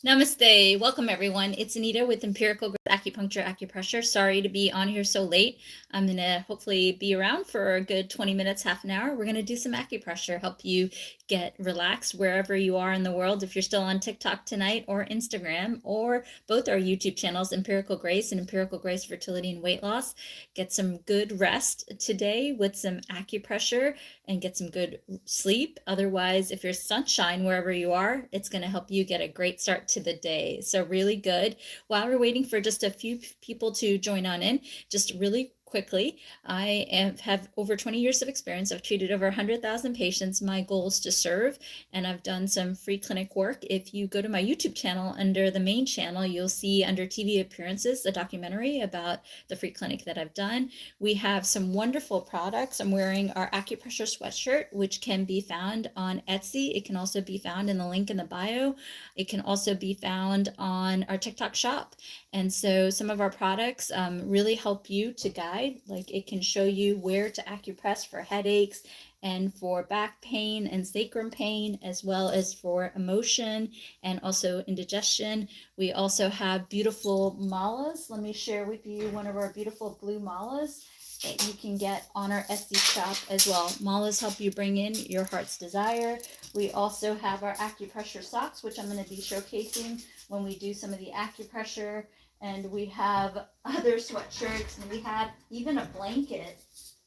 Namaste. Welcome, everyone. It's Anita with Empirical Acupuncture Acupressure. Sorry to be on here so late. I'm going to hopefully be around for a good 20 minutes, half an hour. We're going to do some acupressure, help you get relaxed wherever you are in the world. If you're still on TikTok tonight or Instagram or both our YouTube channels, Empirical Grace and Empirical Grace Fertility and Weight Loss, get some good rest today with some acupressure and get some good sleep. Otherwise, if you're sunshine wherever you are, it's going to help you get a great start to the day. So really good. While we're waiting for just a few people to join on in, just really quickly, I have over 20 years of experience. I've treated over 100,000 patients. My goal is to serve, and I've done some free clinic work. If you go to my YouTube channel, under the main channel, you'll see under TV appearances, a documentary about the free clinic that I've done. We have some wonderful products. I'm wearing our acupressure sweatshirt, which can be found on Etsy. It can also be found in the link in the bio. It can also be found on our TikTok shop. And so some of our products really help you to guide. Like it can show you where to acupress for headaches and for back pain and sacrum pain, as well as for emotion and also indigestion. We also have beautiful malas. Let me share with you one of our beautiful blue malas that you can get on our Etsy shop as well. Malas help you bring in your heart's desire. We also have our acupressure socks, which I'm going to be showcasing when we do some of the acupressure. And we have other sweatshirts, and we have even a blanket.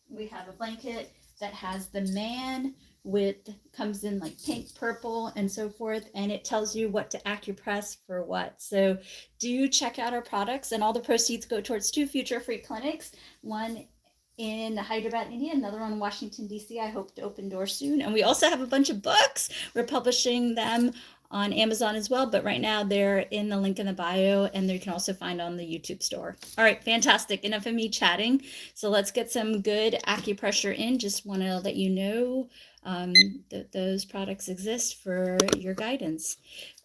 We have a blanket that has the man comes in like pink, purple, and so forth, and it tells you what to acupress for what. So do check out our products, and all the proceeds go towards 2 future free clinics, one in Hyderabad, India, another one in Washington, D.C. I hope to open doors soon. And we also have a bunch of books. We're publishing them on Amazon as well, but right now they're in the link in the bio, and you can also find on the YouTube store. All right, fantastic. Enough of me chatting. So let's get some good acupressure in. Just want to let you know that those products exist for your guidance.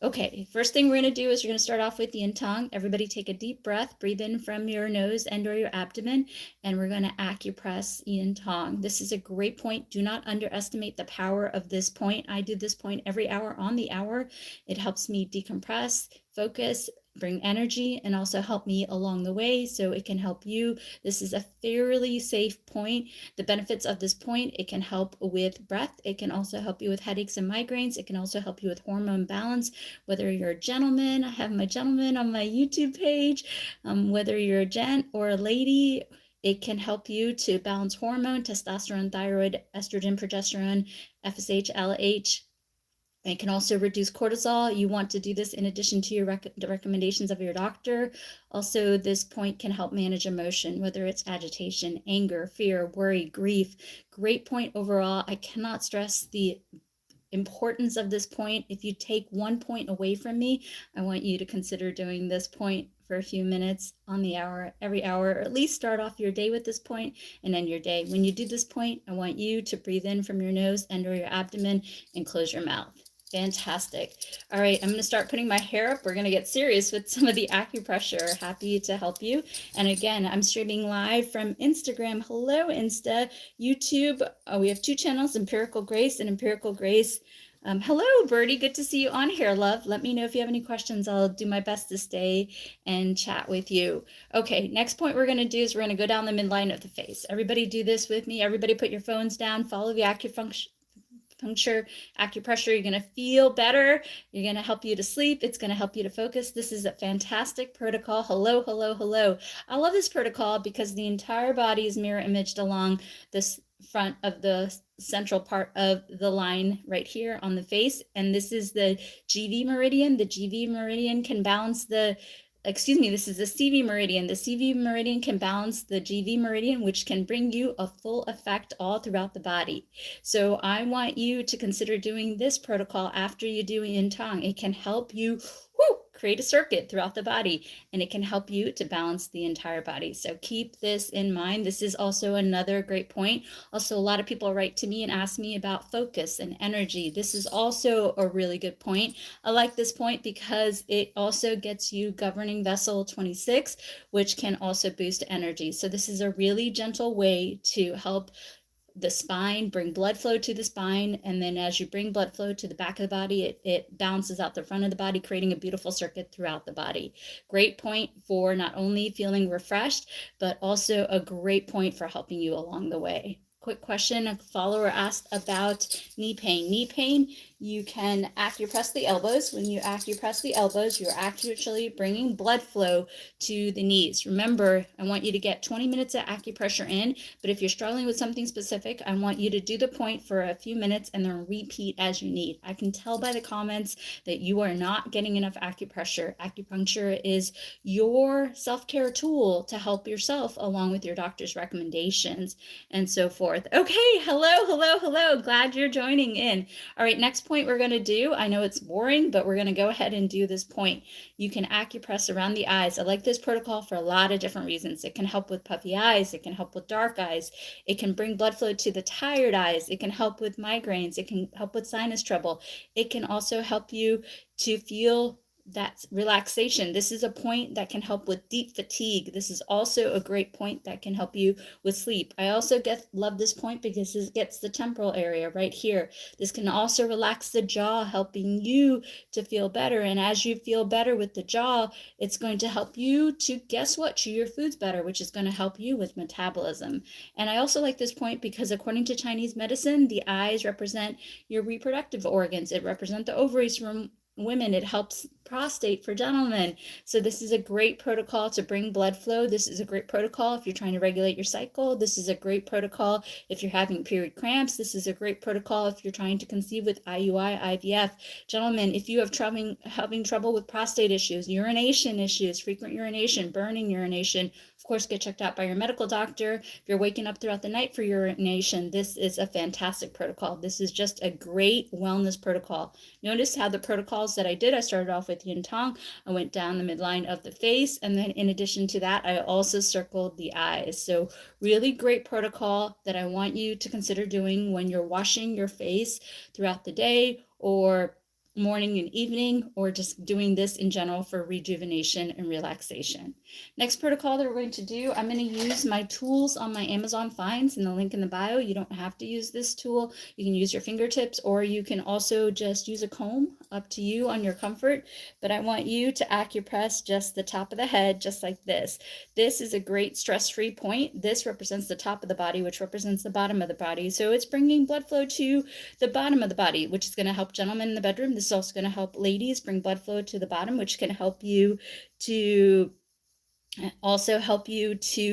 Okay, first thing we're going to do is we're going to start off with yin tongue. Everybody take a deep breath, breathe in from your nose and or your abdomen, and we're going to acupress yin tongue. This is a great point. Do not underestimate the power of this point. I do this point every hour on the hour. It helps me decompress, focus, bring energy, and also help me along the way, so it can help you. This is a fairly safe point. The benefits of this point: it can help with breath. It can also help you with headaches and migraines. It can also help you with hormone balance. Whether you're a gentleman, I have my gentleman on my YouTube page, whether you're a gent or a lady, it can help you to balance hormone, testosterone, thyroid, estrogen, progesterone, FSH, LH. It can also reduce cortisol. You want to do this in addition to the recommendations of your doctor. Also, this point can help manage emotion, whether it's agitation, anger, fear, worry, grief. Great point overall. I cannot stress the importance of this point. If you take one point away from me, I want you to consider doing this point for a few minutes on the hour, every hour, or at least start off your day with this point and end your day. When you do this point, I want you to breathe in from your nose and or your abdomen and close your mouth. Fantastic. All right, I'm going to start putting my hair up. We're going to get serious with some of the acupressure. Happy to help you. And again, I'm streaming live from Instagram. Hello, Insta. YouTube. We have 2 channels, Empirical Grace and Empirical Grace. Hello, Birdie. Good to see you on here, love. Let me know if you have any questions. I'll do my best to stay and chat with you. Okay, next point we're going to do is we're going to go down the midline of the face. Everybody do this with me. Everybody put your phones down. Follow the acupressure, you're going to feel better. You're going to help you to sleep. It's going to help you to focus. This is a fantastic protocol. Hello, hello, hello. I love this protocol because the entire body is mirror imaged along this front of the central part of the line right here on the face. And this is the GV meridian. The GV meridian can balance this is the CV meridian. The CV meridian can balance the GV meridian, which can bring you a full effect all throughout the body. So I want you to consider doing this protocol after you do yin tongue. It can help you create a circuit throughout the body, and it can help you to balance the entire body. So keep this in mind. This is also another great point. Also, a lot of people write to me and ask me about focus and energy. This is also a really good point. I like this point because it also gets you governing vessel 26, which can also boost energy. So this is a really gentle way to help the spine, bring blood flow to the spine, and then as you bring blood flow to the back of the body, it bounces out the front of the body, creating a beautiful circuit throughout the body. Great point for not only feeling refreshed, but also a great point for helping you along the way. Quick question, a follower asked about knee pain. Knee pain, you can acupress the elbows. When you acupress the elbows, you're actually bringing blood flow to the knees. Remember, I want you to get 20 minutes of acupressure in, but if you're struggling with something specific, I want you to do the point for a few minutes and then repeat as you need. I can tell by the comments that you are not getting enough acupressure. Acupuncture is your self-care tool to help yourself along with your doctor's recommendations and so forth. Okay, hello. Glad you're joining in. All right, next point we're going to do, I know it's boring, but we're going to go ahead and do this point. You can acupress around the eyes. I like this protocol for a lot of different reasons. It can help with puffy eyes. It can help with dark eyes. It can bring blood flow to the tired eyes. It can help with migraines. It can help with sinus trouble. It can also help you to feel that relaxation. This is a point that can help with deep fatigue. This is also a great point that can help you with sleep. I also love this point because it gets the temporal area right here. This can also relax the jaw, helping you to feel better. And as you feel better with the jaw, it's going to help you to, guess what, chew your foods better, which is going to help you with metabolism. And I also like this point because according to Chinese medicine, the eyes represent your reproductive organs. It represents the ovaries from women. It helps prostate for gentlemen. So this is a great protocol to bring blood flow. This is a great protocol if you're trying to regulate your cycle. This is a great protocol if you're having period cramps. This is a great protocol if you're trying to conceive with IUI, IVF. Gentlemen, if you have having trouble with prostate issues, urination issues, frequent urination, burning urination, of course, get checked out by your medical doctor. If you're waking up throughout the night for urination, this is a fantastic protocol. This is just a great wellness protocol. Notice how the protocols that I did, I started off with yin tong. I went down the midline of the face. And then in addition to that, I also circled the eyes. So really great protocol that I want you to consider doing when you're washing your face throughout the day or morning and evening, or just doing this in general for rejuvenation and relaxation. Next protocol that we're going to do, I'm going to use my tools on my Amazon finds in the link in the bio. You don't have to use this tool. You can use your fingertips, or you can also just use a comb, up to you on your comfort. But I want you to acupress just the top of the head, just like this. This is a great stress-free point. This represents the top of the body, which represents the bottom of the body. So it's bringing blood flow to the bottom of the body, which is going to help gentlemen in the bedroom. This is also going to help ladies bring blood flow to the bottom, which can help you to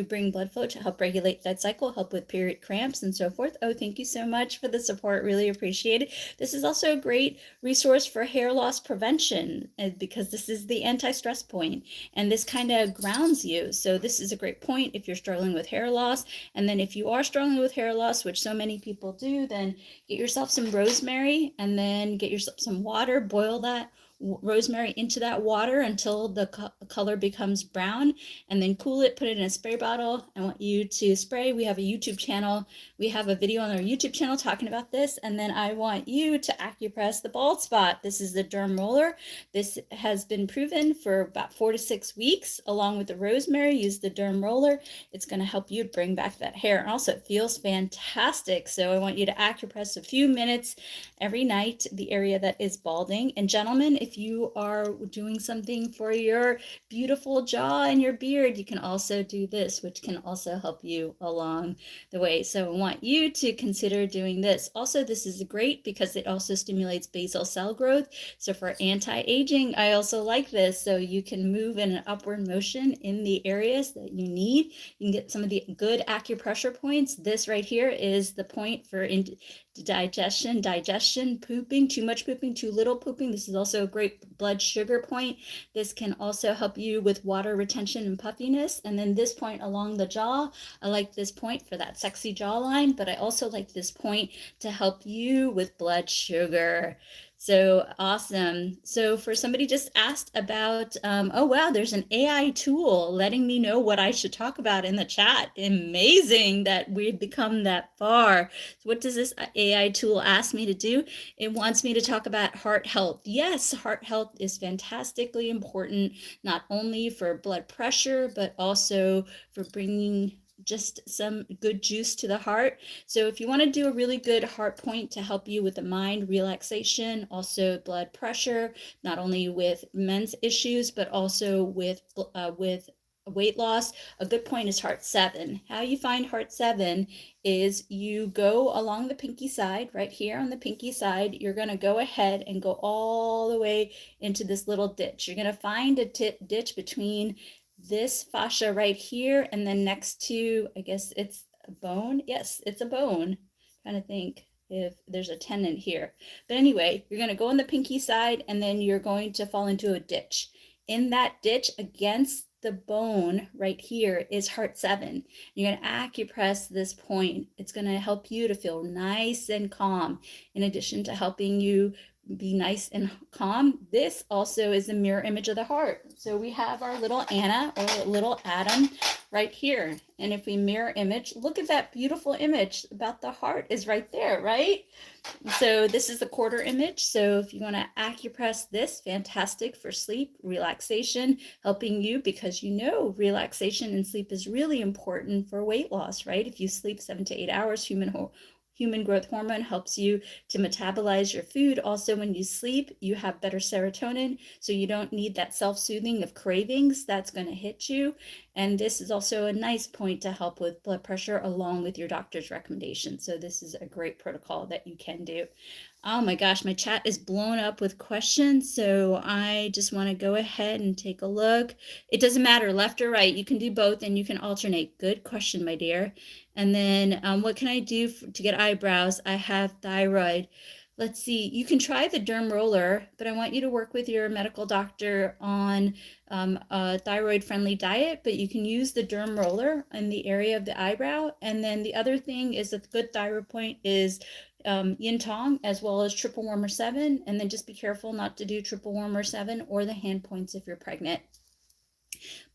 bring blood flow to help regulate that cycle, help with period cramps and so forth. Oh, thank you so much for the support. Really appreciate it. This is also a great resource for hair loss prevention because this is the anti-stress point, and this kind of grounds you. So this is a great point if you're struggling with hair loss. And then if you are struggling with hair loss, which so many people do, then get yourself some rosemary and then get yourself some water, boil that rosemary into that water until the color becomes brown, and then cool it, put it in a spray bottle. I want you to spray. We have a YouTube channel. We have a video on our YouTube channel talking about this. And then I want you to acupress the bald spot. This is the derm roller. This has been proven for about 4 to 6 weeks. Along with the rosemary, use the derm roller. It's going to help you bring back that hair. And also it feels fantastic. So I want you to acupress a few minutes every night, the area that is balding. And gentlemen, if you are doing something for your beautiful jaw and your beard, you can also do this, which can also help you along the way. So I want you to consider doing this. Also, this is great because it also stimulates basal cell growth. So for anti-aging, I also like this. So you can move in an upward motion in the areas that you need. You can get some of the good acupressure points. This right here is the point for digestion, pooping, too much pooping, too little pooping. This is also a great blood sugar point. This can also help you with water retention and puffiness. And then this point along the jaw, I like this point for that sexy jawline, but I also like this point to help you with blood sugar. So awesome. So for somebody just asked about, oh wow, there's an AI tool letting me know what I should talk about in the chat. Amazing that we've become that far. So what does this AI tool ask me to do? It wants me to talk about heart health. Yes, heart health is fantastically important, not only for blood pressure, but also for bringing just some good juice to the heart. So if you want to do a really good heart point to help you with the mind relaxation, also blood pressure, not only with men's issues, but also with weight loss, a good point is heart 7. How you find heart 7 is you go along the pinky side, right here on the pinky side. You're going to go ahead and go all the way into this little ditch. You're going to find a ditch between this fascia right here and then next to, I guess it's a bone. Yes, it's a bone. I'm trying to think if there's a tendon here. But anyway, you're going to go on the pinky side and then you're going to fall into a ditch. In that ditch against the bone right here is heart 7. You're going to acupress this point. It's going to help you to feel nice and calm. In addition to helping you be nice and calm, this also is a mirror image of the heart. So we have our little Anna or little Adam right here. And if we mirror image, look at that beautiful image about the heart is right there, right? So this is the quarter image. So if you want to acupress this, fantastic for sleep, relaxation, helping you because you know relaxation and sleep is really important for weight loss, right? If you sleep 7 to 8 hours, human growth hormone helps you to metabolize your food. Also, when you sleep, you have better serotonin, so you don't need that self-soothing of cravings that's going to hit you. And this is also a nice point to help with blood pressure along with your doctor's recommendation. So this is a great protocol that you can do. Oh my gosh, my chat is blown up with questions, so I just want to go ahead and take a look. It doesn't matter, left or right. You can do both and you can alternate. Good question, my dear. And then what can I do to get eyebrows? I have thyroid. Let's see, you can try the derm roller, but I want you to work with your medical doctor on a thyroid-friendly diet, but you can use the derm roller in the area of the eyebrow. And then the other thing is that the good thyroid point is yin tong as well as triple warmer 7. And then just be careful not to do triple warmer 7 or the hand points if you're pregnant.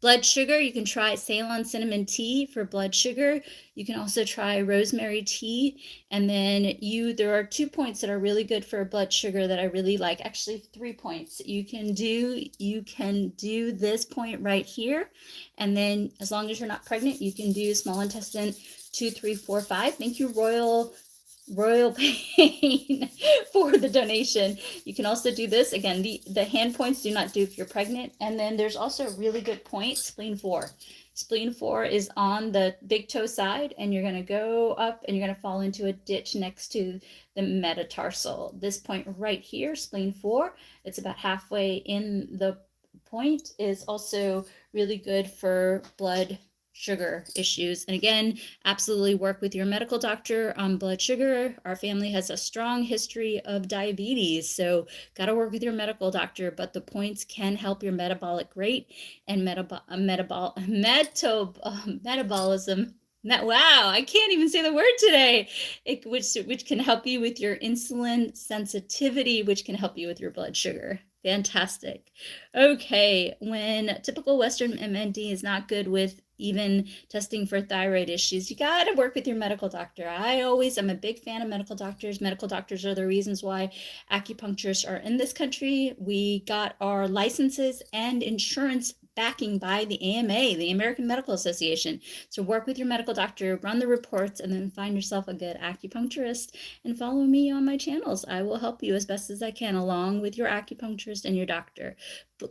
Blood sugar, you can try Ceylon cinnamon tea for blood sugar. You can also try rosemary tea. And then there are 2 points that are really good for blood sugar that I really like. Actually, 3 points. You can do this point right here. And then as long as you're not pregnant, you can do small intestine 2, 3, 4, 5. Thank you, Royal Pain for the donation. You can also do this. Again, the hand points do not do if you're pregnant. And then there's also a really good point, spleen 4. Spleen 4 is on the big toe side, and you're going to go up and you're going to fall into a ditch next to the metatarsal. This point right here, spleen 4, it's about halfway in the point, is also really good for blood sugar issues. And again, absolutely work with your medical doctor on blood sugar. Our family has a strong history of diabetes, so got to work with your medical doctor, but the points can help your metabolic rate and metabolism. Wow, I can't even say the word today. Which can help you with your insulin sensitivity, which can help you with your blood sugar. Fantastic. Okay, when typical Western MND is not good with even testing for thyroid issues, you got to work with your medical doctor. I'm a big fan of medical doctors. Medical doctors are the reasons why acupuncturists are in this country. We got our licenses and insurance backing by the AMA, the American Medical Association. So work with your medical doctor, run the reports, and then find yourself a good acupuncturist and follow me on my channels. I will help you as best as I can along with your acupuncturist and your doctor.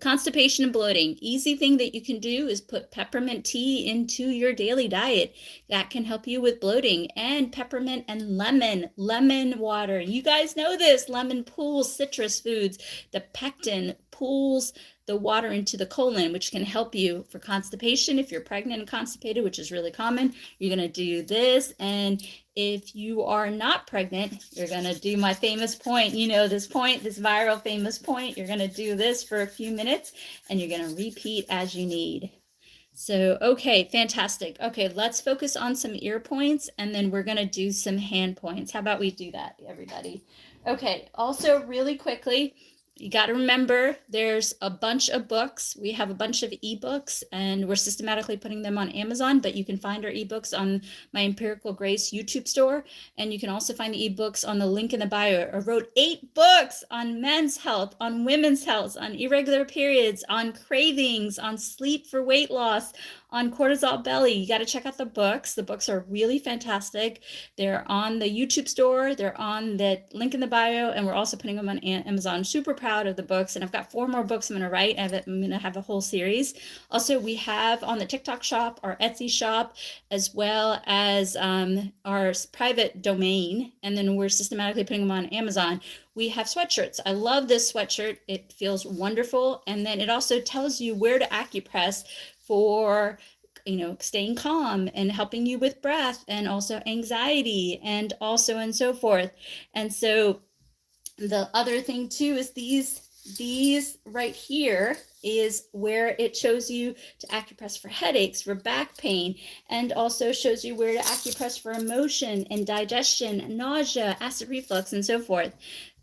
Constipation and bloating. Easy thing that you can do is put peppermint tea into your daily diet. That can help you with bloating. And peppermint and lemon water. You guys know this. Lemon pulls citrus foods. The pectin pulls the water into the colon, which can help you for constipation. If you're pregnant and constipated, which is really common, you're going to do this. And if you are not pregnant, you're going to do my famous point. You know this point, this viral famous point. You're going to do this for a few minutes and you're going to repeat as you need. So, okay, fantastic. Okay, let's focus on some ear points and then we're going to do some hand points. How about we do that, everybody? Okay, also really quickly, You got to remember there's a bunch of books. We have a bunch of ebooks and we're systematically putting them on Amazon, but you can find our ebooks on my Empirical Grace YouTube store. And you can also find the ebooks on the link in the bio. I wrote 8 books on men's health, on women's health, on irregular periods, on cravings, on sleep for weight loss, on cortisol belly. You got to check out the books. The books are really fantastic. They're on the YouTube store. They're on the link in the bio, and we're also putting them on Amazon. Super proud of the books, and I've got 4 more books I'm going to write. I'm going to have a whole series. Also, we have on the TikTok shop, our Etsy shop, as well as our private domain, and then we're systematically putting them on Amazon. We have sweatshirts. I love this sweatshirt. It feels wonderful, and then it also tells you where to acupress for, you know, staying calm and helping you with breath and also anxiety and also and so forth. And so the other thing too is these right here is where it shows you to acupress for headaches, for back pain, and also shows you where to acupress for emotion and digestion, nausea, acid reflux, and so forth.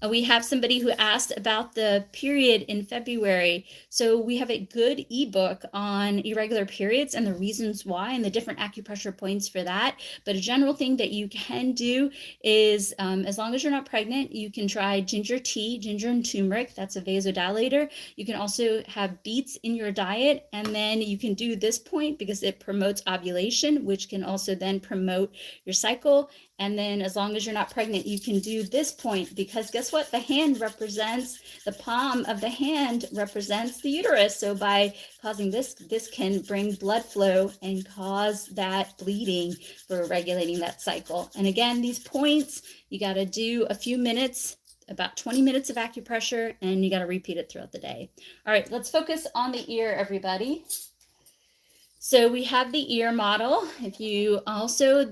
We have somebody who asked about the period in February. So we have a good ebook on irregular periods and the reasons why and the different acupressure points for that. But a general thing that you can do is, as long as you're not pregnant, you can try ginger tea, ginger and turmeric. That's a vasodilator. You can also have beets in your diet, and then you can do this point because it promotes ovulation, which can also then promote your cycle. And then as long as you're not pregnant, you can do this point because guess what? The hand represents, the palm of the hand represents the uterus. So by causing this can bring blood flow and cause that bleeding for regulating that cycle. And again, these points, you got to do a few minutes, about 20 minutes of acupressure, and you got to repeat it throughout the day. All right, let's focus on the ear, everybody. So we have the ear model. If you also,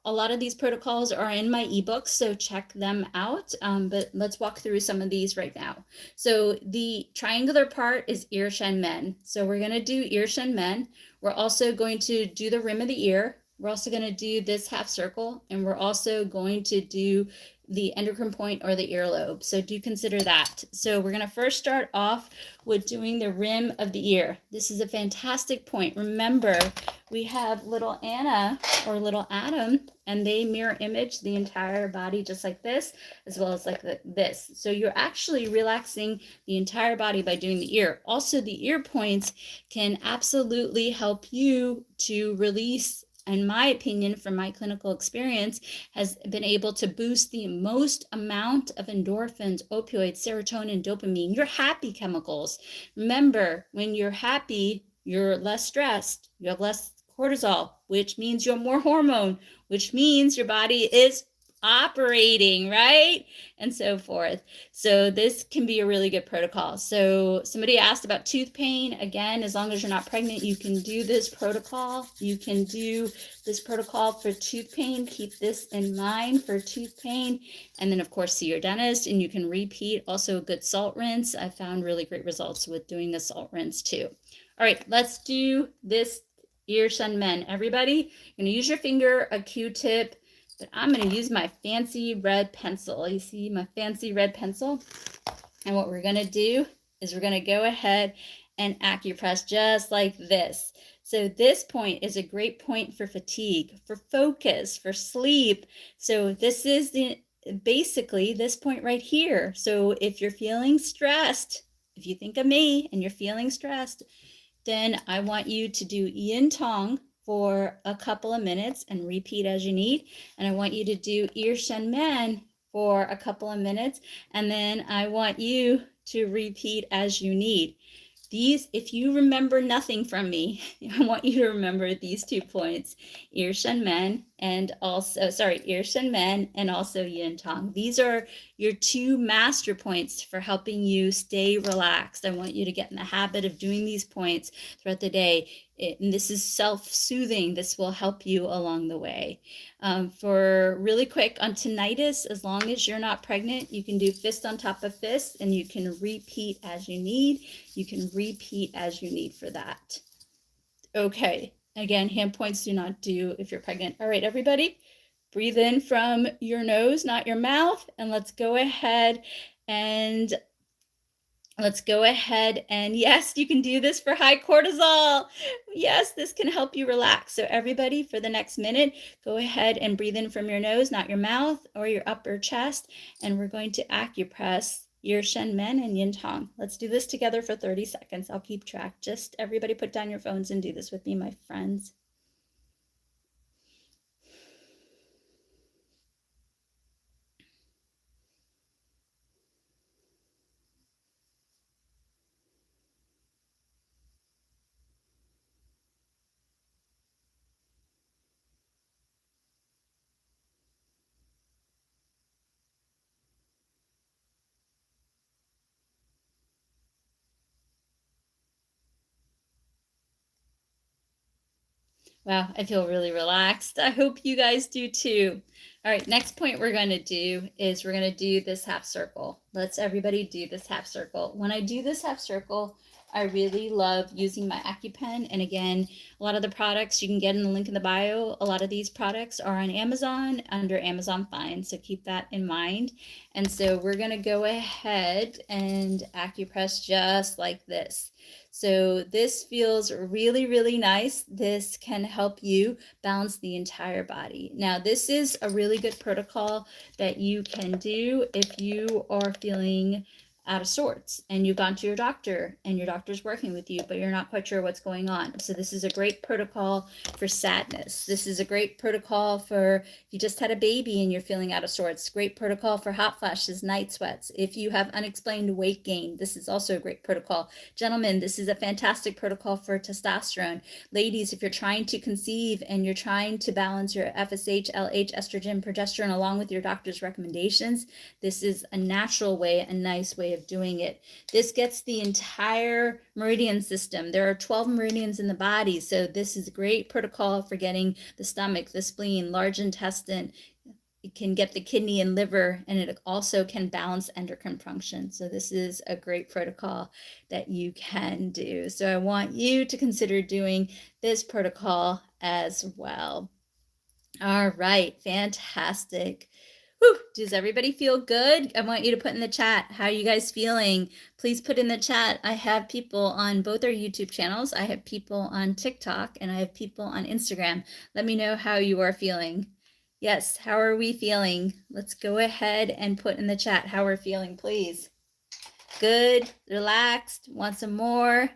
a lot of these protocols are in my ebooks, so check them out. But let's walk through some of these right now. So the triangular part is ear shen men. So we're going to do ear shen men. We're also going to do the rim of the ear. We're also going to do this half circle, and we're also going to do the endocrine point or the earlobe. So do consider that. So we're going to first start off with doing the rim of the ear. This is a fantastic point. Remember, we have little Anna or little Adam, and they mirror image the entire body just like this, as well as like this. So you're actually relaxing the entire body by doing the ear. Also, the ear points can absolutely help you to release, in my opinion, from my clinical experience, has been able to boost the most amount of endorphins, opioids, serotonin, dopamine, your happy chemicals. Remember, when you're happy, you're less stressed, you have less cortisol, which means you have more hormone, which means your body is operating, right? And so forth. So this can be a really good protocol. So somebody asked about tooth pain. Again, as long as you're not pregnant, you can do this protocol. You can do this protocol for tooth pain. Keep this in mind for tooth pain. And then of course, see your dentist, and you can repeat. Also a good salt rinse. I found really great results with doing a salt rinse too. All right, let's do this ear shen men. Everybody, you're gonna use your finger, a Q-tip, but I'm going to use my fancy red pencil. You see my fancy red pencil? And what we're going to do is we're going to go ahead and acupress just like this. So this point is a great point for fatigue, for focus, for sleep. So this is basically this point right here. So if you're feeling stressed, if you think of me and you're feeling stressed, then I want you to do yin tong for a couple of minutes and repeat as you need. And I want you to do ear shen men for a couple of minutes. And then I want you to repeat as you need. These, if you remember nothing from me, I want you to remember these 2 points, ear shen men and also, ear shen men and also yin tong. These are your 2 master points for helping you stay relaxed. I want you to get in the habit of doing these points throughout the day. And this is self-soothing. This will help you along the way. For really quick on tinnitus, as long as you're not pregnant, you can do fist on top of fist, and you can repeat as you need. You can repeat as you need for that. Okay, again, hand points do not do if you're pregnant. All right, everybody, breathe in from your nose, not your mouth, and let's go ahead and Let's go ahead and yes, you can do this for high cortisol. Yes, this can help you relax. So everybody, for the next minute, go ahead and breathe in from your nose, not your mouth or your upper chest. And we're going to acupress your Shen Men and Yin Tong. Let's do this together for 30 seconds. I'll keep track. Just everybody put down your phones and do this with me, my friends. Wow, I feel really relaxed. I hope you guys do too. All right, next point we're going to do is we're going to do this half circle. Let's everybody do this half circle. When I do this half circle, I really love using my AccuPen. And again, a lot of the products you can get in the link in the bio. A lot of these products are on Amazon under Amazon Find. So keep that in mind. And so we're going to go ahead and acupress just like this. So this feels really, really nice. This can help you balance the entire body. Now, this is a really good protocol that you can do if you are feeling out of sorts and you've gone to your doctor and your doctor's working with you, but you're not quite sure what's going on. So this is a great protocol for sadness. This is a great protocol for if you just had a baby and you're feeling out of sorts. Great protocol for hot flashes, night sweats. If you have unexplained weight gain, this is also a great protocol. Gentlemen, this is a fantastic protocol for testosterone. Ladies, if you're trying to conceive and you're trying to balance your FSH, LH, estrogen, progesterone along with your doctor's recommendations, this is a natural way, a nice way of doing it. This gets the entire meridian system. There are 12 meridians in the body, so this is a great protocol for getting the stomach, the spleen, large intestine. It can get the kidney and liver, and it also can balance endocrine function. So this is a great protocol that you can do. So I want you to consider doing this protocol as well. All right, fantastic. Whew, does everybody feel good? I want you to put in the chat, how are you guys feeling? Please put in the chat. I have people on both our YouTube channels. I have people on TikTok and I have people on Instagram. Let me know how you are feeling. Yes, how are we feeling? Let's go ahead and put in the chat how we're feeling, please. Good, relaxed, want some more?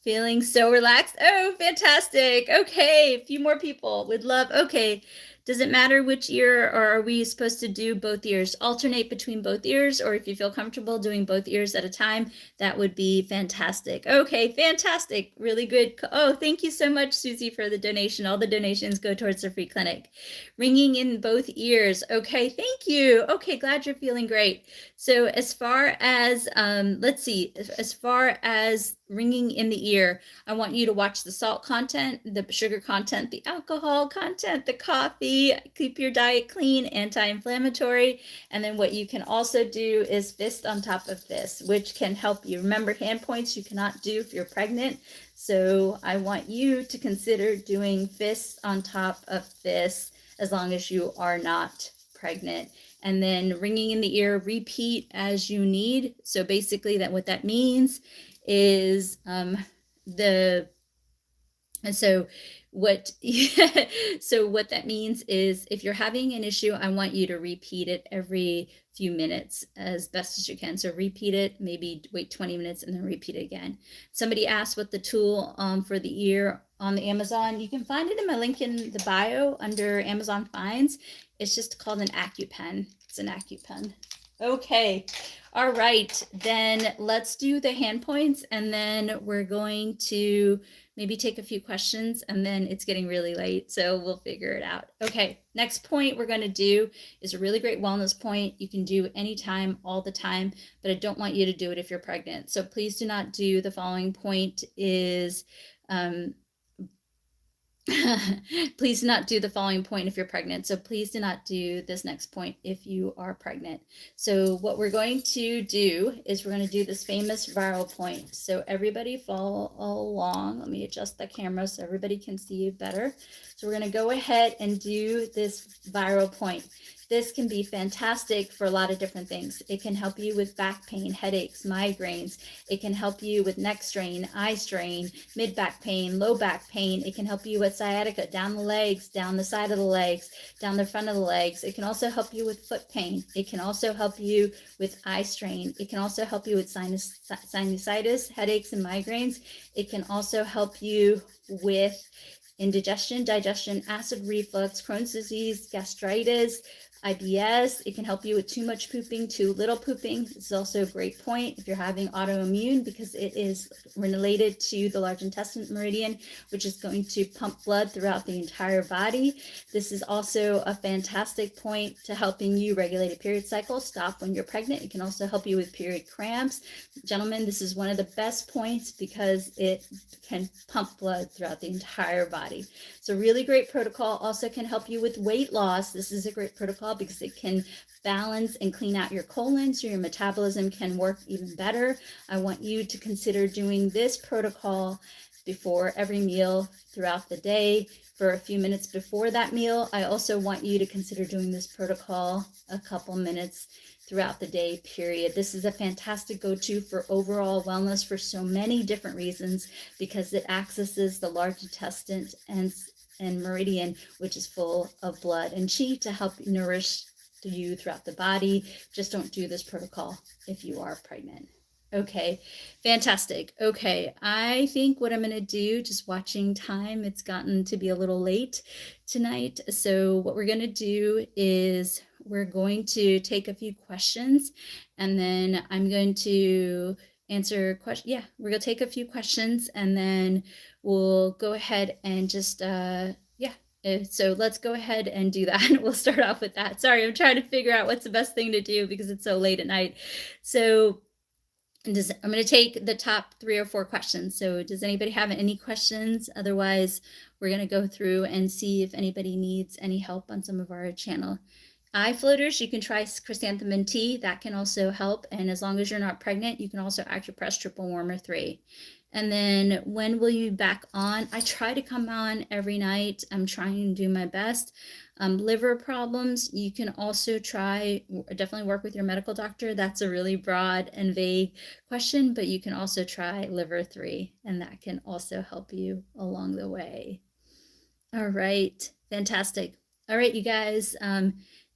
Feeling so relaxed. Oh, fantastic. Okay, a few more people would love. Okay, does it matter which ear, or are we supposed to do both ears? Alternate between both ears, or if you feel comfortable doing both ears at a time, that would be fantastic. Okay, fantastic. Really good. Oh, thank you so much, Susie, for the donation. All the donations go towards the free clinic. Ringing in both ears. Okay, thank you. Okay, glad you're feeling great. So as far as, let's see, as far as ringing in the ear, I want you to watch the salt content, the sugar content, the alcohol content, the coffee, keep your diet clean, anti-inflammatory. And then what you can also do is fist on top of this, which can help you. Remember, hand points you cannot do if you're pregnant. So I want you to consider doing fists on top of this as long as you are not pregnant. And then ringing in the ear, repeat as you need. So basically what that means is so what that means is if you're having an issue, I want you to repeat it every few minutes as best as you can. So repeat it, maybe wait 20 minutes and then repeat it again. Somebody asked what the tool for the ear on the Amazon. You can find it in my link in the bio under Amazon Finds. It's just called an AccuPen. It's an AccuPen. Okay. All right, then let's do the hand points and then we're going to maybe take a few questions and then it's getting really late, so we'll figure it out. Okay, next point we're going to do is a really great wellness point. You can do anytime, all the time, but I don't want you to do it if you're pregnant. So please do not do the following point is, please do not do the following point if you're pregnant. So please do not do this next point if you are pregnant. So what we're going to do is we're going to do this famous viral point. So everybody follow along. Let me adjust the camera so everybody can see you better. So we're going to go ahead and do this viral point. This can be fantastic for a lot of different things. It can help you with back pain, headaches, migraines. It can help you with neck strain, eye strain, mid back pain, low back pain. It can help you with sciatica, down the legs, down the side of the legs, down the front of the legs. It can also help you with foot pain. It can also help you with eye strain. It can also help you with sinusitis, headaches, and migraines. It can also help you with indigestion, digestion, acid reflux, Crohn's disease, gastritis, IBS. It can help you with too much pooping, too little pooping. This is also a great point if you're having autoimmune, because it is related to the large intestine meridian, which is going to pump blood throughout the entire body. This is also a fantastic point to helping you regulate a period cycle, stop when you're pregnant. It can also help you with period cramps. Gentlemen, this is one of the best points because it can pump blood throughout the entire body. So really great protocol. Also can help you with weight loss. This is a great protocol because it can balance and clean out your colon so your metabolism can work even better. I want you to consider doing this protocol before every meal throughout the day. For a few minutes before that meal, I also want you to consider doing this protocol a couple minutes throughout the day, period. This is a fantastic go-to for overall wellness for so many different reasons, because it accesses the large intestine and meridian, which is full of blood and chi to help nourish you throughout the body. Just don't do this protocol if you are pregnant. Okay, fantastic. Okay, I think what I'm going to do, just watching time, it's gotten to be a little late tonight. So what we're going to do is we're going to take a few questions, and then I'm going to answer questions. Yeah, we're going to take a few questions, and then we'll go ahead and just, so let's go ahead and do that. We'll start off with that. Sorry, I'm trying to figure out what's the best thing to do because it's so late at night. So I'm going to take the top 3 or 4 questions. So does anybody have any questions? Otherwise, we're going to go through and see if anybody needs any help on some of our channel. Eye floaters, you can try chrysanthemum tea. That can also help. And as long as you're not pregnant, you can also acupress triple warmer 3. And then when will you be back on? I try to come on every night. I'm trying to do my best. Liver problems, you can also try, definitely work with your medical doctor. That's a really broad and vague question, but you can also try liver 3, and that can also help you along the way. All right, fantastic. All right, you guys,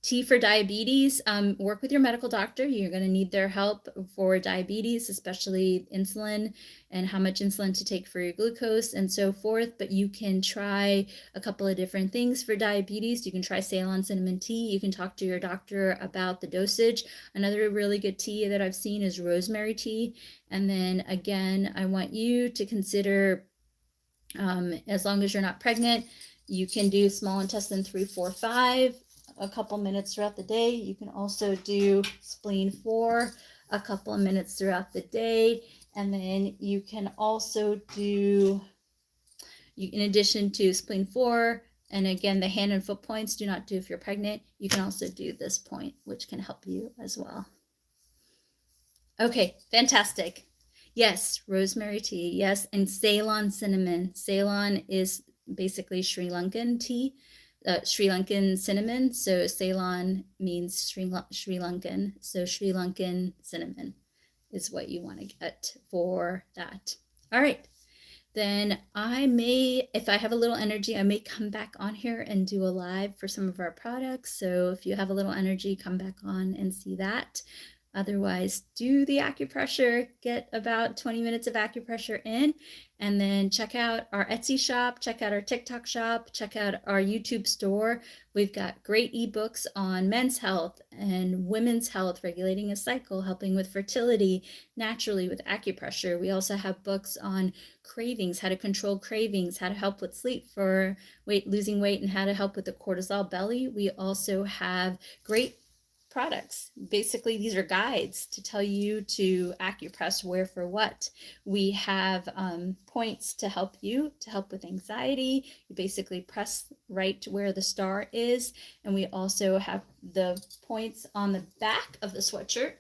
tea for diabetes, work with your medical doctor. You're going to need their help for diabetes, especially insulin and how much insulin to take for your glucose and so forth. But you can try a couple of different things for diabetes. You can try Ceylon cinnamon tea. You can talk to your doctor about the dosage. Another really good tea that I've seen is rosemary tea. And then again, I want you to consider, as long as you're not pregnant, you can do small intestine 3, 4, 5. A couple minutes throughout the day. You can also do spleen 4 a couple of minutes throughout the day. And then you can also do, in addition to spleen 4, and again, the hand and foot points, do not do if you're pregnant. You can also do this point, which can help you as well. Okay, fantastic. Yes, rosemary tea. Yes, and Ceylon cinnamon. Ceylon is basically Sri Lankan tea. Sri Lankan cinnamon. So Ceylon means Sri Lankan. So Sri Lankan cinnamon is what you want to get for that. All right. Then I may, if I have a little energy, I may come back on here and do a live for some of our products. So if you have a little energy, come back on and see that. Otherwise, do the acupressure, get about 20 minutes of acupressure in, and then check out our Etsy shop, check out our TikTok shop, check out our YouTube store. We've got great ebooks on men's health and women's health, regulating a cycle, helping with fertility naturally with acupressure. We also have books on cravings, how to control cravings, how to help with sleep for losing weight, and how to help with the cortisol belly. We also have great products. Basically, these are guides to tell you to acupress where for what. We have points to help you, to help with anxiety. You basically press right to where the star is. And we also have the points on the back of the sweatshirt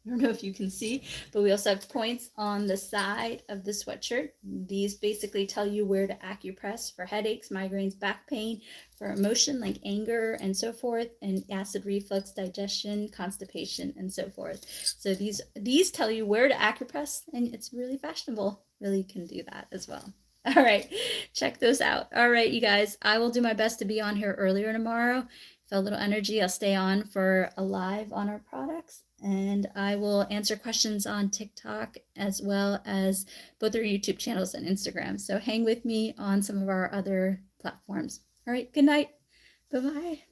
I don't know if you can see, but we also have points on the side of the sweatshirt. These basically tell you where to acupress for headaches, migraines, back pain, for emotion like anger and so forth, and acid reflux, digestion, constipation, and so forth. So these tell you where to acupress, and it's really fashionable. Really can do that as well. All right, check those out. All right, you guys, I will do my best to be on here earlier tomorrow. Feel a little energy, I'll stay on for a live on our products, and I will answer questions on TikTok as well as both our YouTube channels and Instagram. So hang with me on some of our other platforms. All right, good night. Bye-bye.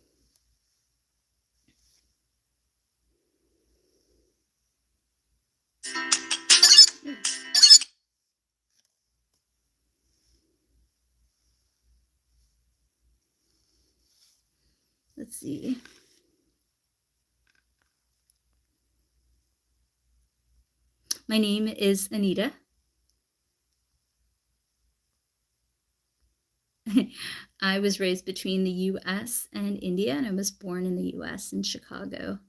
Let's see. My name is Anita. I was raised between the US and India, and I was born in the US in Chicago.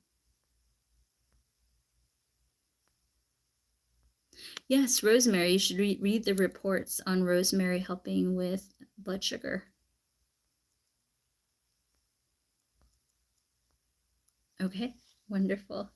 Yes, rosemary. You should read the reports on rosemary helping with blood sugar. Okay, wonderful.